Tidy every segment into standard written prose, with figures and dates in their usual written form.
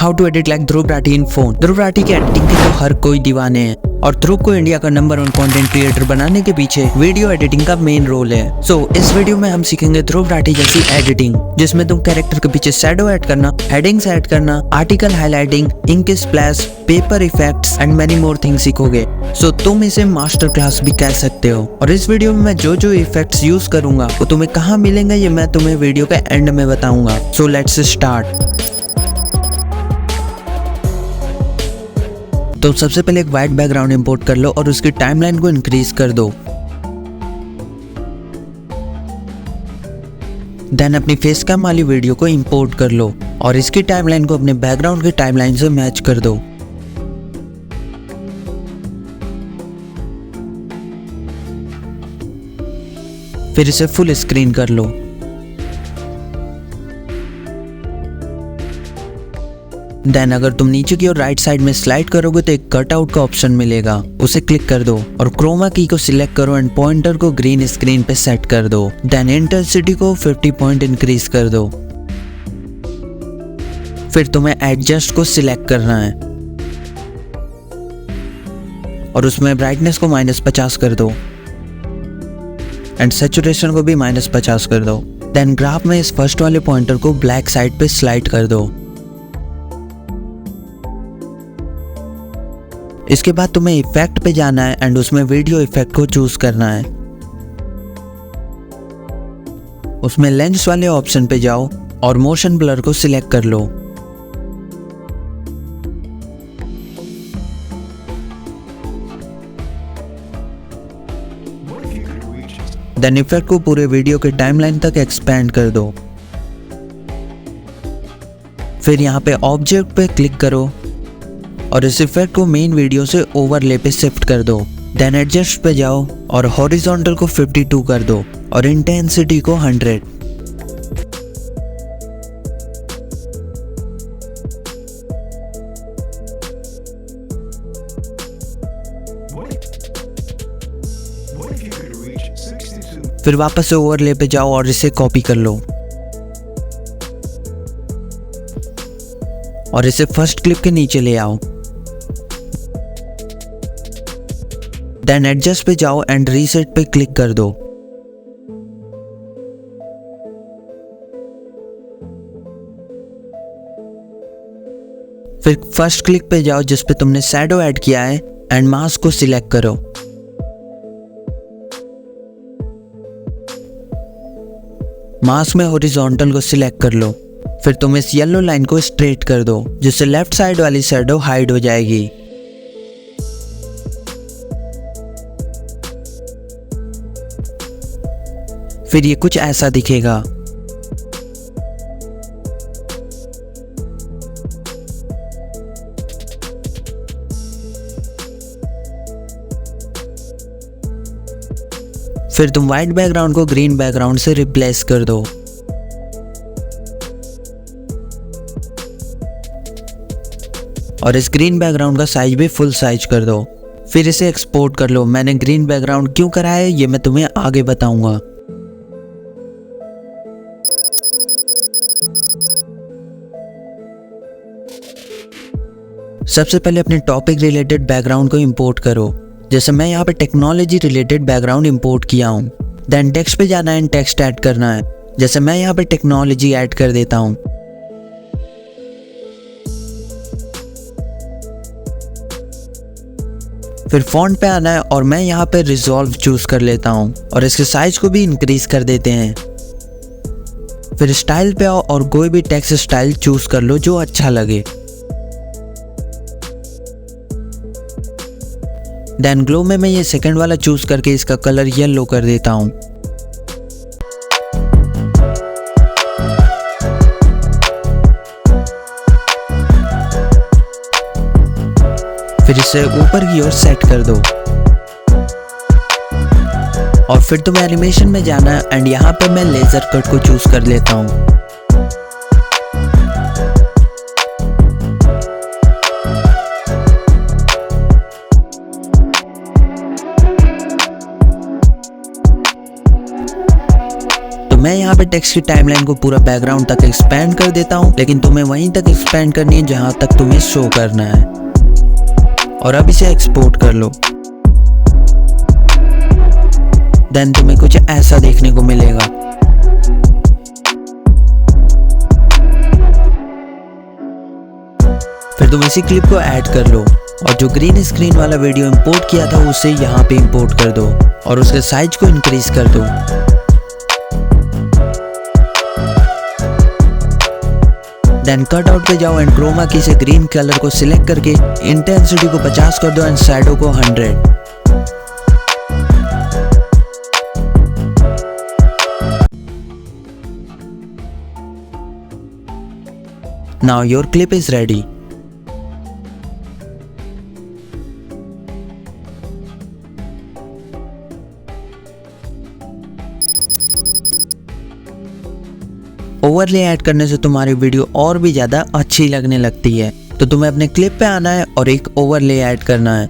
How to edit like Dhruv Rathee in phone. Dhruv Rathee की editing के तो हर कोई दीवाने हैं और ध्रुव को इंडिया का नंबर 1 कंटेंट क्रिएटर बनाने के पीछे वीडियो एडिटिंग का मेन रोल है। सो इस वीडियो में हम सीखेंगे ध्रुव राठी जैसी एडिटिंग, जिसमें तुम कैरेक्टर के पीछे शैडो ऐड करना, हेडिंग्स ऐड करना, article highlighting, ink splash, paper effects and many more things सीखोगे। सो तुम इसे मास्टर क्लास भी कह सकते हो। और इस वीडियो में मैं जो इफेक्ट्स यूज करूंगा वो तुम्हें कहाँ मिलेंगे ये मैं तुम्हें वीडियो के एंड में बताऊंगा। So let's start. तो सबसे पहले एक वाइट बैकग्राउंड इंपोर्ट कर लो और उसकी टाइमलाइन को इंक्रीज कर दो। देन अपनी फेस कैम वाली वीडियो को इंपोर्ट कर लो और इसकी टाइमलाइन को अपने बैकग्राउंड की टाइमलाइन से मैच कर दो। फिर इसे फुल स्क्रीन कर लो। देन अगर तुम नीचे की और राइट साइड में स्लाइड करोगे तो एक कट आउट का ऑप्शन मिलेगा, उसे क्लिक कर दो और क्रोमा की को सिलेक्ट करो एंड पॉइंटर को ग्रीन स्क्रीन पे सेट कर दो। देन इंटेंसिटी को 50 पॉइंट इंक्रीज कर दो। फिर तुम्हें एडजस्ट को सिलेक्ट करना है और उसमें ब्राइटनेस को -50 कर दो एंड सैचुरेशन को भी -50 कर दो। देन ग्राफ में इस फर्स्ट वाले पॉइंटर को ब्लैक साइड पे स्लाइड कर दो। इसके बाद तुम्हें इफेक्ट पे जाना है एंड उसमें वीडियो इफेक्ट को चूज करना है। उसमें लेंस वाले ऑप्शन पे जाओ और मोशन ब्लर को सिलेक्ट कर लो। देन इफेक्ट को पूरे वीडियो के टाइमलाइन तक एक्सपेंड कर दो। फिर यहाँ पे ऑब्जेक्ट पे क्लिक करो और इस इफेक्ट को मेन वीडियो से ओवरले पे शिफ्ट कर दो। देन एडजस्ट पे जाओ और हॉरिजॉन्टल को 52 कर दो और इंटेंसिटी को 100। फिर वापस से ओवरले पे जाओ और इसे कॉपी कर लो और इसे फर्स्ट क्लिप के नीचे ले आओ। देन एडजस्ट पे जाओ एंड रीसेट पे क्लिक कर दो। फिर फर्स्ट क्लिक पे जाओ जिस पे तुमने शैडो ऐड किया है एंड मास्क को सिलेक्ट करो। मास्क में हॉरिजॉन्टल को सिलेक्ट कर लो। फिर तुम इस येलो लाइन को स्ट्रेट कर दो जिससे लेफ्ट साइड वाली शैडो हाइड हो जाएगी। फिर ये कुछ ऐसा दिखेगा। फिर तुम व्हाइट बैकग्राउंड को ग्रीन बैकग्राउंड से रिप्लेस कर दो। और इस ग्रीन बैकग्राउंड का साइज भी फुल साइज कर दो। फिर इसे एक्सपोर्ट कर लो। मैंने ग्रीन बैकग्राउंड क्यों करा है ये मैं तुम्हें आगे बताऊंगा। सबसे पहले अपने टॉपिक रिलेटेड बैकग्राउंड को इंपोर्ट करो। जैसे मैं यहाँ पे टेक्नोलॉजी रिलेटेड बैकग्राउंड इंपोर्ट किया हूँ। देन टेक्स्ट पे जाना है, टेक्स्ट ऐड करना है। जैसे मैं यहाँ पे टेक्नोलॉजी ऐड कर देता हूँ। फिर फॉन्ट पे आना है और मैं यहाँ पे रिजॉल्व चूज कर लेता हूँ और इसके साइज को भी इंक्रीज कर देते हैं। फिर स्टाइल पे आओ और कोई भी टेक्स्ट स्टाइल चूज कर लो जो अच्छा लगे। देन ग्लो में मैं ये सेकंड वाला चूज करके इसका कलर येलो कर देता हूँ। फिर इसे ऊपर की ओर सेट कर दो और फिर तुम्हें एनिमेशन में जाना है एंड यहाँ पे मैं लेजर कट को चूज कर लेता हूँ। मैं यहाँ पे टेक्स्ट की टाइमलाइन को पूरा बैकग्राउंड तक एक्सपेंड कर देता हूँ, लेकिन तुम्हें वहीं तक एक्सपेंड करनी है जहां तक तुम्हें शो करना है। और अब इसे एक्सपोर्ट कर लो। देन तुम्हें कुछ ऐसा देखने को मिलेगा। फिर तुम इसी क्लिप को ऐड कर लो और जो ग्रीन स्क्रीन वाला वीडियो इंपोर्ट किया था उसे यहाँ पे इंपोर्ट कर दो और उसके साइज को इंक्रीज कर दो। देन कट आउट पे जाओ एंड क्रोमा की से ग्रीन कलर को सिलेक्ट करके इंटेंसिटी को 50 कर दो एंड शैडो को 100। Now your clip is ready. Overlay add करने से तुम्हारी वीडियो और भी ज़्यादा अच्छी लगने लगती है। तो तुम्हें अपने क्लिप पे आना है और एक ओवरले ऐड करना है।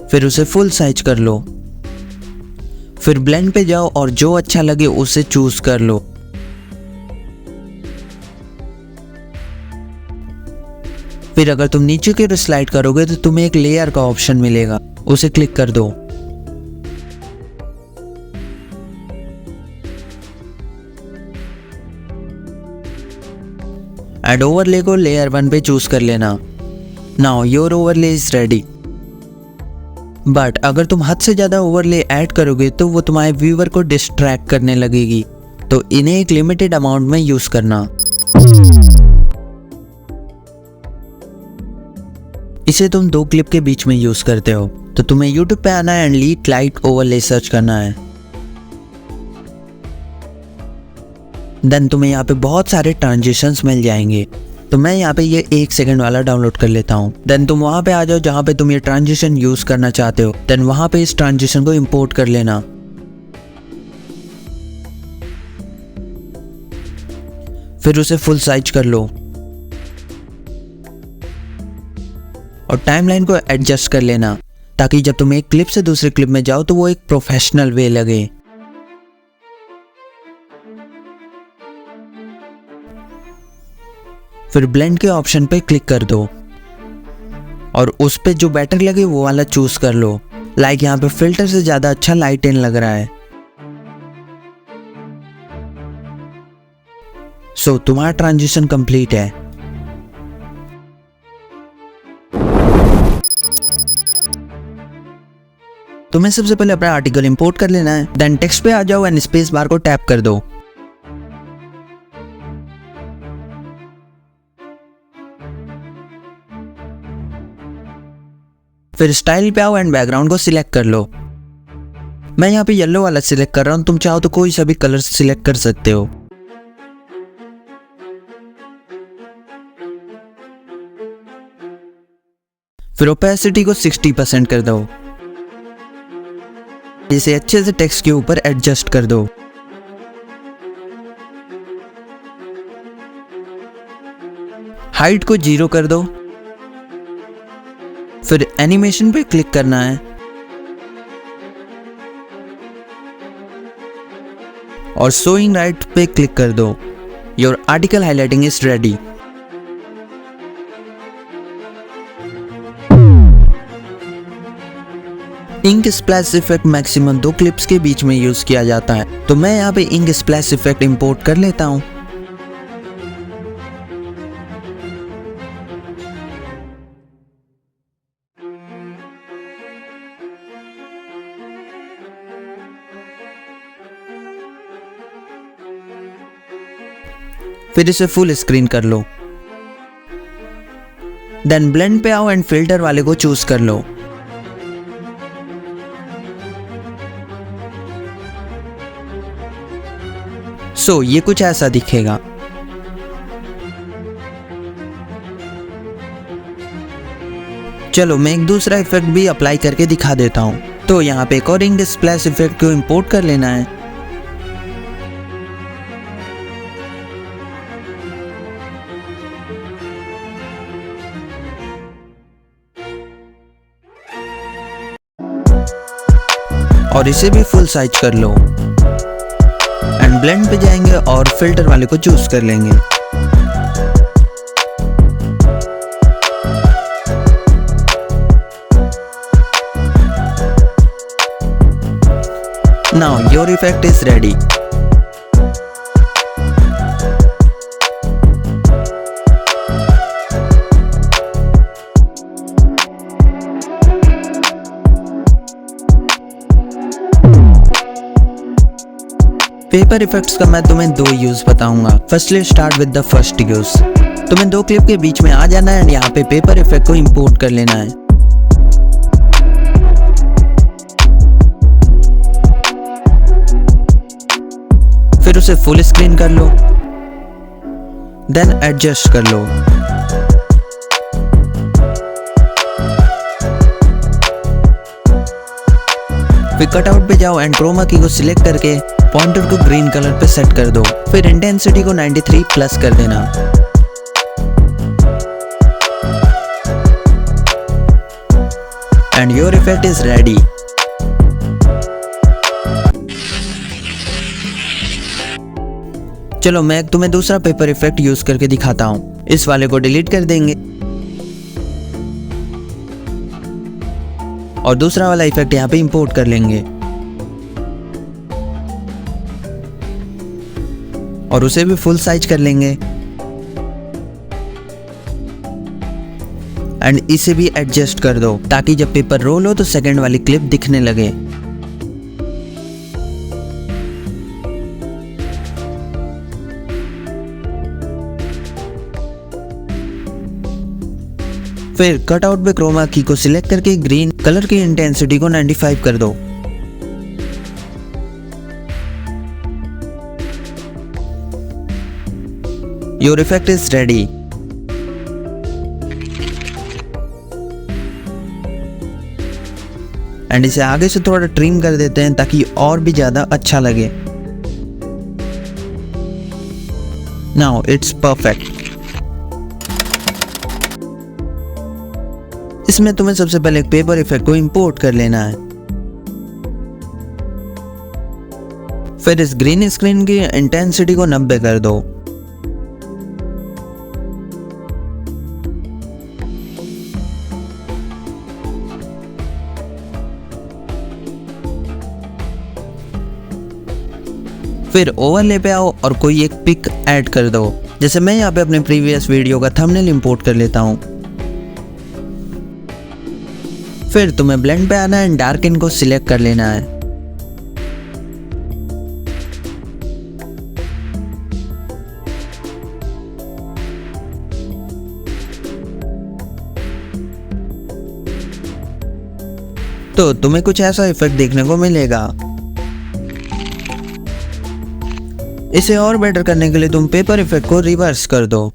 फिर उसे फुल साइज कर लो। फिर ब्लेंड पे जाओ और जो अच्छा लगे उसे चूज कर लो। फिर अगर तुम नीचे की ओर स्लाइड करोगे तो तुम्हें एक लेयर का ऑप्शन मिलेगा, उसे क्लिक कर दो। एंड ओवरले को लेयर 1 पे चूज कर लेना। Now your overlay is ready. But अगर तुम हद से ज्यादा ओवरले ऐड करोगे तो वो तुम्हारे व्यूअर को डिस्ट्रैक्ट करने लगेगी, तो इन्हें एक लिमिटेड अमाउंट में यूज करना। इसे तुम 2 क्लिप के बीच में यूज करते हो, तो तुम्हें YouTube पे आना है and lead light overlay search करना है। देन तुम्हें यहाँ पे बहुत सारे ट्रांजिशंस मिल जाएंगे, तो मैं यहाँ पे ये 1 सेकंड वाला डाउनलोड कर लेता हूँ। देन तुम वहाँ पे आ जाओ जहाँ पे तुम ये ट्रांजिशन यूज करना चाहते हो। देन वहाँ पे इस ट्रांजिशन को इंपोर्ट कर लेना। फिर उसे फुल साइज कर लो और टाइमलाइन को एडजस्ट कर लेना, ताकि जब तुम एक क्लिप से दूसरे क्लिप में जाओ तो वो एक प्रोफेशनल वे लगे। फिर ब्लेंड के ऑप्शन पे क्लिक कर दो और उस पे जो बेटर लगे वो वाला चूज कर लो। लाइक यहाँ पे फिल्टर से ज्यादा अच्छा लाइट इन लग रहा है। सो तुम्हारा ट्रांजिशन कंप्लीट है। तुम्हें सबसे पहले अपना आर्टिकल इंपोर्ट कर लेना है। देन टेक्स्ट पे आ जाओ एंड स्पेस बार को टैप कर दो। फिर स्टाइल पे आओ एंड बैकग्राउंड को सिलेक्ट कर लो। मैं यहाँ पे येलो वाला सिलेक्ट कर रहा हूँ, तुम चाहो तो कोई सा भी कलर सिलेक्ट कर सकते हो। फिर ओपेसिटी को 60% कर दो। इसे अच्छे से टेक्स्ट के ऊपर एडजस्ट कर दो। हाइट को 0 कर दो। फिर एनिमेशन पे क्लिक करना है और शोइंग राइट पे क्लिक कर दो। Your article highlighting is ready. Ink splash effect maximum 2 clips के बीच में यूज किया जाता है, तो मैं यहाँ पे इंक स्प्लैश इफेक्ट इंपोर्ट कर लेता हूँ। फिर इसे फुल स्क्रीन कर लो। देन ब्लेंड पे आओ एंड फिल्टर वाले को चूज कर लो। सो ये कुछ ऐसा दिखेगा। चलो मैं एक दूसरा इफेक्ट भी अप्लाई करके दिखा देता हूं। तो यहाँ पे एक और इंक स्प्लैश इफेक्ट को इंपोर्ट कर लेना है। और इसे भी फुल साइज कर लो एंड ब्लेंड पे जाएंगे और फिल्टर वाले को चूज कर लेंगे। Now your effect is ready. Paper effects का मैं तुम्हें 2 यूज बताऊंगा। Firstly start with the first use. तुम्हें 2 क्लिप के बीच में आ जाना है एंड यहाँ पे पेपर इफेक्ट को इंपोर्ट कर लेना है। फिर उसे फुल स्क्रीन कर लो, देन एडजस्ट कर लो। फिर कटआउट पे जाओ एंड क्रोमा की को सिलेक्ट करके पॉइंटर को ग्रीन कलर पे सेट कर दो। फिर इंटेंसिटी को 93 प्लस कर देना। And your effect is ready. चलो मैं तुम्हें दूसरा पेपर इफेक्ट यूज करके दिखाता हूँ। इस वाले को डिलीट कर देंगे और दूसरा वाला इफेक्ट यहाँ पे इंपोर्ट कर लेंगे और उसे भी फुल साइज कर लेंगे एंड इसे भी एडजस्ट कर दो ताकि जब पेपर रोल हो तो सेकंड वाली क्लिप दिखने लगे। फिर कटआउट पे क्रोमा की को सिलेक्ट करके ग्रीन कलर की इंटेंसिटी को 95 कर दो। Your effect is ready. And इसे आगे से थोड़ा ट्रिम कर देते हैं ताकि और भी ज्यादा अच्छा लगे। Now it's perfect. इसमें तुम्हें सबसे पहले एक पेपर इफेक्ट को इंपोर्ट कर लेना है। फिर इस ग्रीन स्क्रीन की इंटेंसिटी को 90 कर दो। फिर ओवरले पे आओ और कोई एक पिक ऐड कर दो। जैसे मैं यहाँ पे अपने प्रीवियस वीडियो का थंबनेल इंपोर्ट कर लेता हूँ। फिर तुम्हें ब्लेंड पे आना है, डार्कन को सिलेक्ट कर लेना है। तो तुम्हें कुछ ऐसा इफेक्ट देखने को मिलेगा। इसे और बेटर करने के लिए तुम पेपर इफेक्ट को रिवर्स कर दो।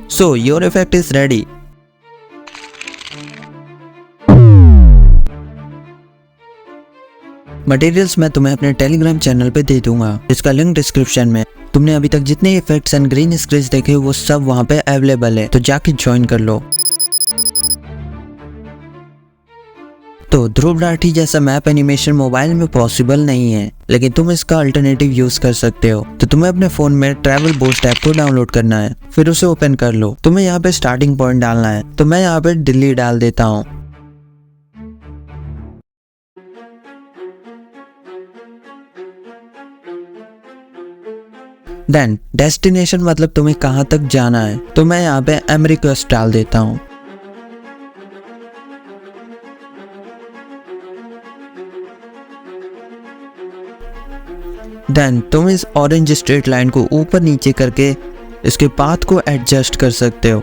So your effect is ready. Materials मैं तुम्हें अपने टेलीग्राम चैनल पे दे दूंगा, इसका लिंक डिस्क्रिप्शन में। तुमने अभी तक जितने इफेक्ट्स एंड ग्रीन स्क्रीन्स देखे वो सब वहां पे अवेलेबल है, तो जाके ज्वाइन कर लो। तो ध्रुव राठी जैसा मैप एनिमेशन मोबाइल में पॉसिबल नहीं है, लेकिन तुम इसका अल्टरनेटिव यूज कर सकते हो। तो तुम्हें अपने फोन में ट्रैवल बूस्ट ऐप को डाउनलोड करना है, फिर उसे ओपन कर लो। तुम्हें यहाँ पे स्टार्टिंग पॉइंट डालना है, तो मैं यहाँ पे दिल्ली डाल देता हूँ। देन डेस्टिनेशन मतलब तुम्हें कहाँ तक जाना है, तो मैं यहाँ पे अमेरिकस डाल देता हूँ। देन तुम इस ऑरेंज स्ट्रेट लाइन को ऊपर नीचे करके इसके पाथ को एडजस्ट कर सकते हो।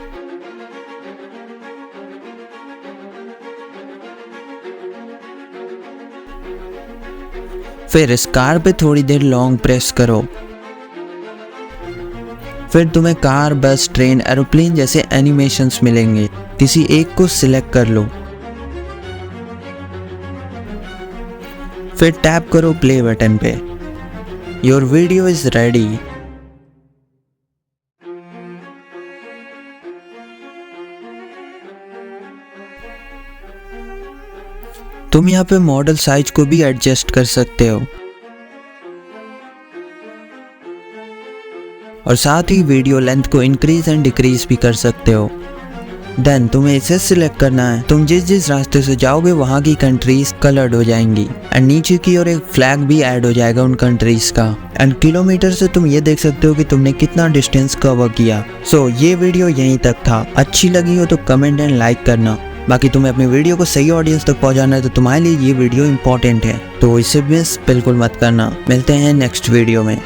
फिर इस कार पे थोड़ी देर लॉन्ग प्रेस करो। फिर तुम्हें कार, बस, ट्रेन, एरोप्लेन जैसे एनिमेशंस मिलेंगे। किसी एक को सिलेक्ट कर लो। फिर टैप करो प्ले बटन पे। Your video is ready. तुम यहाँ पे मॉडल साइज को भी एडजस्ट कर सकते हो और साथ ही वीडियो लेंथ को इंक्रीज एंड डिक्रीज भी कर सकते हो। देन तुम्हें इसे सिलेक्ट करना है। तुम जिस रास्ते से जाओगे वहाँ की कंट्रीज कलर्ड हो जाएंगी एंड नीचे की ओर एक फ्लैग भी ऐड हो जाएगा उन कंट्रीज का। एंड किलोमीटर से तुम ये देख सकते हो कि तुमने कितना डिस्टेंस कवर किया। सो ये वीडियो यहीं तक था। अच्छी लगी हो तो कमेंट एंड लाइक करना। बाकी तुम्हें अपनी वीडियो को सही ऑडियंस तक पहुंचाना है तो तुम्हारे लिए ये वीडियो इंपॉर्टेंट है, तो इसे मिस बिल्कुल मत करना। मिलते हैं नेक्स्ट वीडियो में।